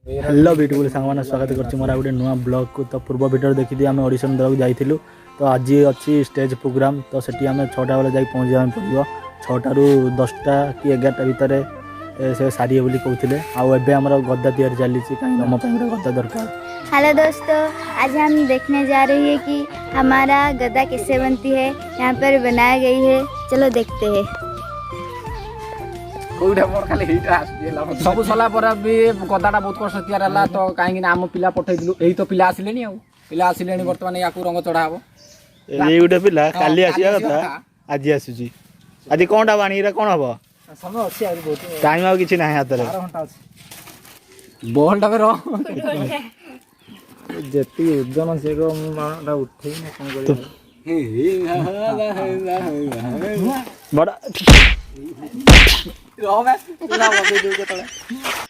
Hello beautiful सांग मैंने स्वागत कर मोर गोटे नुआ ब्लॉग को। तो पूर्व भिडियो देखी आम ऑडिशन देवाक जाइलु। तो आज अच्छी स्टेज प्रोग्राम। तो सेठी आम 6टा बेले जाई पहुँचा पड़ो। 6टारू 10टा कि 11टा भितर से सारी बोली कहते आम गद्दा तैयारी चली कहीं आम गोटे गद्दा दरकार। हेलो दोस्तों, आज हम देखने जा रही है कि हमारा गद्दा कैसे बनती है, यहाँ पर बनाई गई है। चलो देखते हैं। सब सला पर भी गदाटा बहुत कष्ट तैयार है। तो कहीं आम पिला पठेलु यही तो पिला आसिले पिला आसिले बर्तमान या रंग चढ़ा हम ये गोटे पिला काली आसिया कथा आज आसुची। आज कौनटा बाणी कौन हम समय अच्छी टाइम आ किसी ना हाथ बॉल टा जी ओजन से उठे बड़ा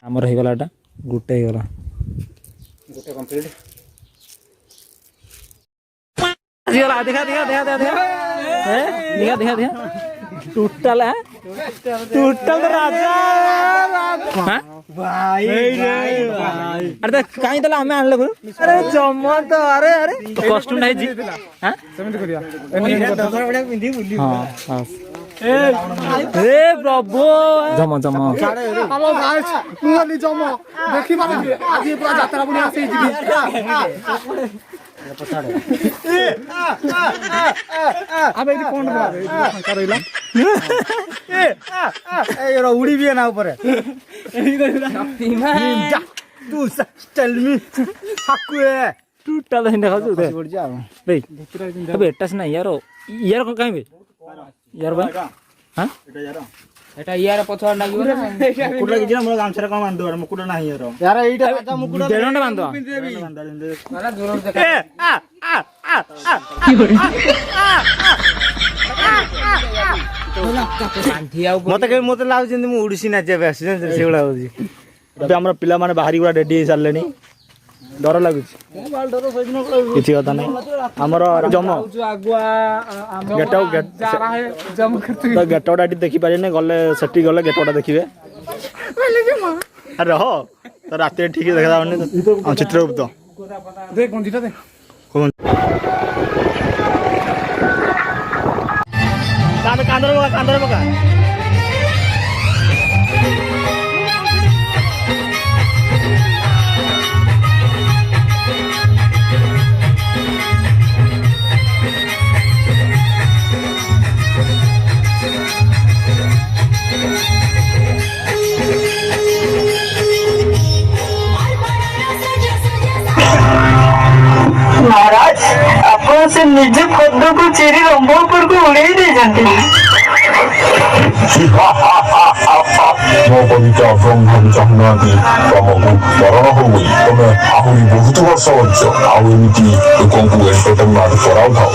आमर हो गला गोटे हो गला गोटे कंप्लीट देखा देखा देखा देखा देखा देखा देखा टोटल है टोटल राजा भाई अरे कहीं तला हमें आनले गुरु अरे जम्मा तो अरे अरे कॉस्ट्यूम नहीं जी हां सेमेंट करिया बड़ा पिंदी बुली हां हां ए प्रभु जमा जमा हेलो गाइस मुली जमा देखि माने आज पूरा यात्रा बुली आसे जी अबे कौन करैला ए उड़ी भी ना ऊपर तू टेल मी हाकुए टूटा दे देखा तू दे बे अबे एटास ना यार यार को काई बे यार बा हां एटा यार पथर ना गियो मुकुट लगी ना मोर गामछरा कोन बांध दो मुकुट नाही यार यार एटा राजा मुकुट देरंडे बांध दो मारा जोर देखा मत लाग उड़ीसी नाचे से गुड़ा हो आम पिला माने बाहरी गुड़ा रेडी हो सारे डर लगुच किसी कथा नहीं आमर जम गेटटा देखी पारे गले से गले गेटटा देखिए अरे हो तो रात ठीक देखा चित्रगुप्त कांदर पका कांदर पका महाराज आपण से निज खुद को चेरी रंभपुर को उड़ाई दे जानते কবিতা ব্রহ্মণ চাহুনাহাନ୍ତି ତମକୁ ବରଣ ହଉନି ତମେ ଆହୁରି ବହୁତ ବର୍ଷ ଅଛ ଆଉ ଏମିତି ଲୋକଙ୍କୁ ଏଣ୍ଟରଟେନମେଣ୍ଟ କରାଉଥାଅ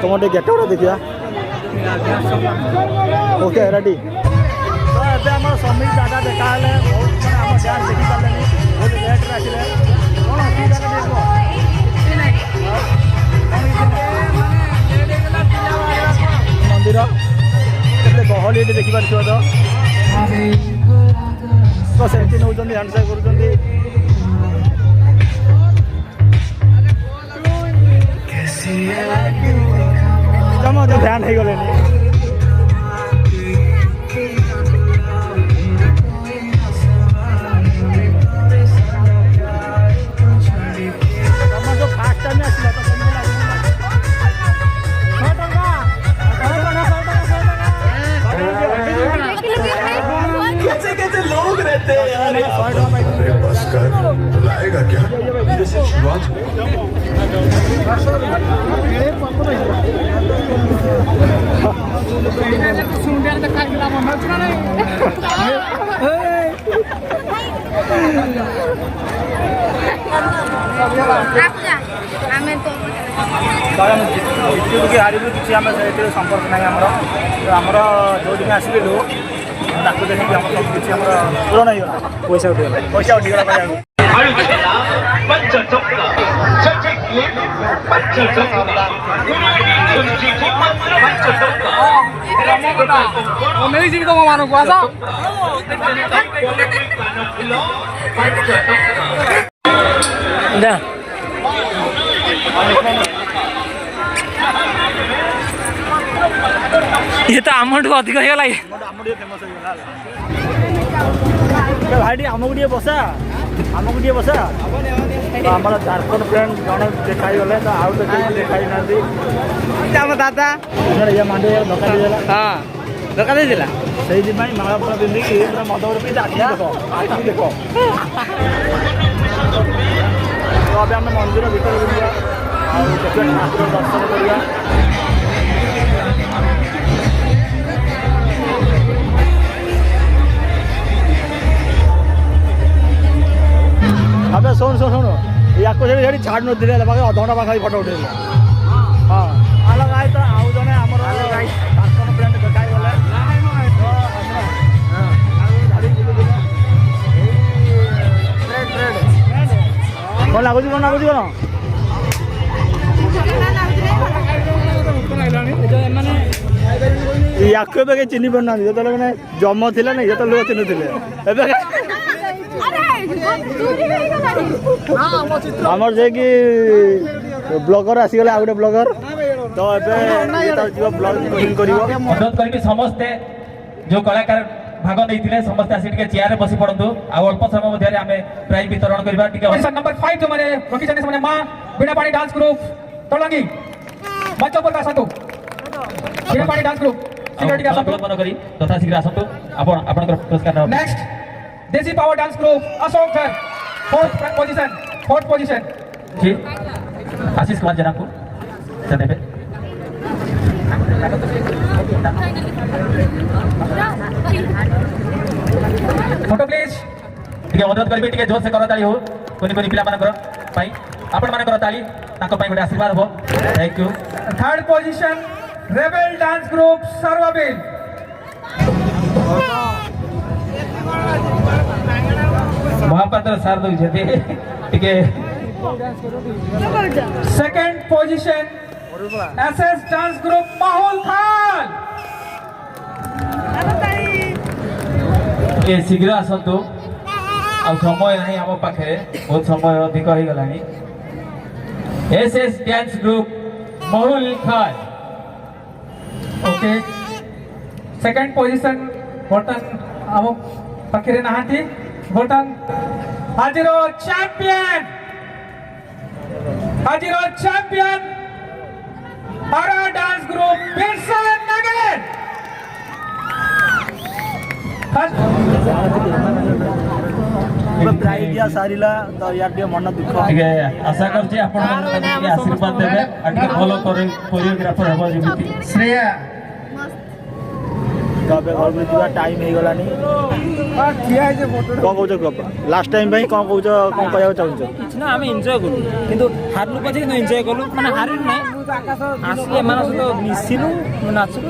तुम गेट गुड़ा देखिया ओके रेडी तो आम समिट जगह देखा बहुत आम डांस देखी पारे बहुत लेट आसिले मंदिर गहली देखिपार तो से नौ हैंडसेक कर हमें तो ଜିତିବୁ କି ହାରିବୁ କିଛି ଆମେ ସେଥିରେ ସମ୍ପର୍କ ନାହିଁ ଆମର ତ ଆମର ଯେଉଁଠିକି ଆସିଲୁ ତାକୁ ଦେଖିକି ଆମର ସବୁ କିଛି ଆମର ପୂରଣ ହେଇଗଲା ପଇସା ଉଠିଗଲା କହିବାକୁ ନେଇଯିବି ତମ ମାନଙ୍କୁ ଆସ ये तो आमठू अधिक होगा ଭାଇ ଟିକେ ଆମକୁ ଟିକେ ବସା ତ ଆମର ଝାରଖଣ୍ଡ ଫ୍ରେଣ୍ଡ ଜଣେ ଦେଖାଇଗଲେ ତ ଆଉ ତ କେହି ଦେଖାଇନାହାନ୍ତି ଆମ ଦାଦା ଇଏ ମାଣ୍ଡି ଧୋକା ଦେଇଦେଲା ହଁ ଧୋକା ଦେଇଥିଲା ସେଇଥିପାଇଁ ମାଳ ଫଳ ପିନ୍ଧିକି ପୁରା ମଦ ଗୋଟେ ପିନ୍ଧି ଆଖି ଦେଖ ତ ଏବେ ଆମେ ମନ୍ଦିର ଭିତରେ ବୁଲିବା ଆଉ କେତେ ଠାକୁର ଦର୍ଶନ କରିବା अबे सुन याको सेठी छाड़ नथिले अधघंटा पाखा फटो उठेले हाँ अलग आए तो आउ जने हमर झारखंड फ्रेंड देखाई गले कौन लागुची कौन याको एबे चिन्ह पारना जो मैंने जम थिले नहीं जो लोक चिन्ह थिले आमर जे कि ब्लॉगर आसीगले आ गोटे ब्लॉगर तो एबे ब्लॉग करिवो अनुरोध करी समस्ते जो कलाकार भाग नहीं समस्ते आसी चेयर रे बसी पड़तु आ अल्प समय मध्य आमे प्राइज वितरण करबा नंबर 5 जो माने रखी जाने माने मां बिना पानी डांस ग्रुप तोलंगी मंच पर आसतु बिना पानी डांस ग्रुप सिक्योरिटी आसतु मन करी तथा शीघ्र आसतु आपण आपनकर पुरस्कार next Desi power dance group Ashok sir fourth position जी आशीष कुमार जना को देवे फोटो प्लीज टिके अनुरोध करबे टिके जोर से करो ताली हो कोनी पिला मानकर पई आपण मानकर ताली ताको पई गोटे आशीर्वाद हो thank you third position rebel dance group सर्वबिल महापात्र सार दो टिके second position SS dance group माहौल खान ये शीघ्र आसतु आ समय नहीं आम पाखे बहुत समय अधिक हो गला एसएस डांस ग्रुप माहौल खान ओके सेकंड पोजीशन बर्तन आम पाखे नहांती बर्तन हाजिरो चैंपियन हरा डांस ग्रुप बिरसन नगर प्राइज दिया सारिला तो यार टे मन दुख ठीक है आशा करछि आपण मन आशीर्वाद देबे आ टिके फॉलो करे कोरियोग्राफर हेबो जेमिति श्रेया तो अब घर में पूरा टाइम हो गलानी कौन कौच लास्ट टाइम भाई कौन कौच कौन कहया चाहूछ किछ ना आमे एन्जॉय करू किंतु हारलु पछे किंतु एन्जॉय करू माने हारिलु नै आसी एमान सहित मिसिलु नाचलु